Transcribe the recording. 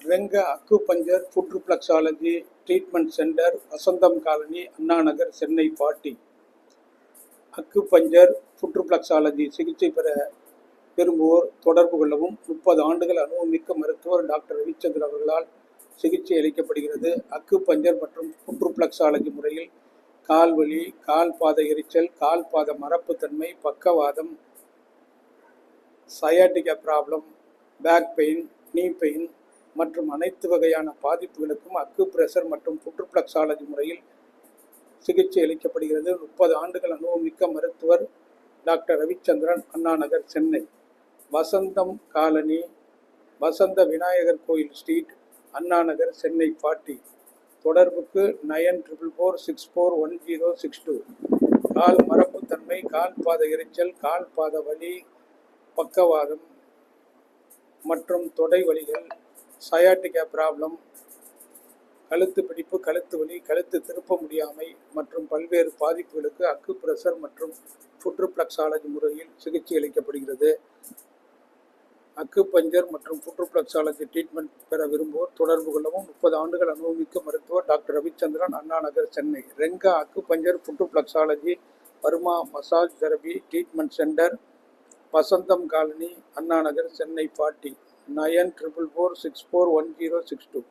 ரெங்க acupuncture ஃபுட்ரிஃப்ளெக்ஸாலஜி treatment centre, Vasantham colony, Anna Nagar, Chennai 40. Acupuncture ஃபுட்ரிஃப்ளெக்ஸாலஜி சிகிச்சை பெற விரும்புவோர் தொடர்பு கொள்ளவும். 30 ஆண்டுகள் அனுபவமிக்க மருத்துவர் டாக்டர் ரவிச்சந்திரன் அவர்களால் சிகிச்சை அளிக்கப்படுகிறது. அக்குபஞ்சர் மற்றும் ஃபுட்ரிஃப்ளெக்ஸாலஜி முறையில் கால்வலி, கால் பாத எரிச்சல், கால் பாத மரப்புத்தன்மை, பக்கவாதம், சயாட்டிகா ப்ராப்ளம், பேக் பெயின், நீ பெயின் மற்றும் அனைத்து வகையான பாதிப்புகளுக்கும் அக்குப்ரெஷர் மற்றும் ஃபுட்ரிஃப்ளெக்ஸாலஜி முறையில் சிகிச்சை அளிக்கப்படுகிறது. 30 ஆண்டுகள் அனுபவமிக்க மருத்துவர் டாக்டர் ரவிச்சந்திரன், அண்ணா நகர், சென்னை. வசந்தம் காலனி, வசந்த விநாயகர் கோயில் ஸ்ட்ரீட், அண்ணா நகர், சென்னை 40. தொடர்புக்கு 9446411062. கால் மரப்புத்தன்மை, கால் பாத எரிச்சல், கால் பாத வலி, பக்கவாதம் மற்றும் தொடை வலிகள், சயாட்டிகா ப்ராப்ளம், கழுத்து பிடிப்பு, கழுத்து வலி, கழுத்து திருப்ப முடியாமை மற்றும் பல்வேறு பாதிப்புகளுக்கு அக்குப்ரெஷர் மற்றும் ஃபுட்ரிஃப்ளெக்ஸாலஜி முறையில் சிகிச்சை அளிக்கப்படுகிறது. அக்குபஞ்சர் மற்றும் ஃபுட்ரிஃப்ளெக்ஸாலஜி ட்ரீட்மெண்ட் பெற விரும்புவோர் தொடர்பு கொள்ளவும். 30 ஆண்டுகள் அனுபவமிக்க மருத்துவர் doctor Ravichandran, Anna Nagar, Chennai. Renga acupuncture foot reflexology Burma massage therapy treatment centre, Vasantham colony, Anna Nagar, Chennai 40. 9446411062.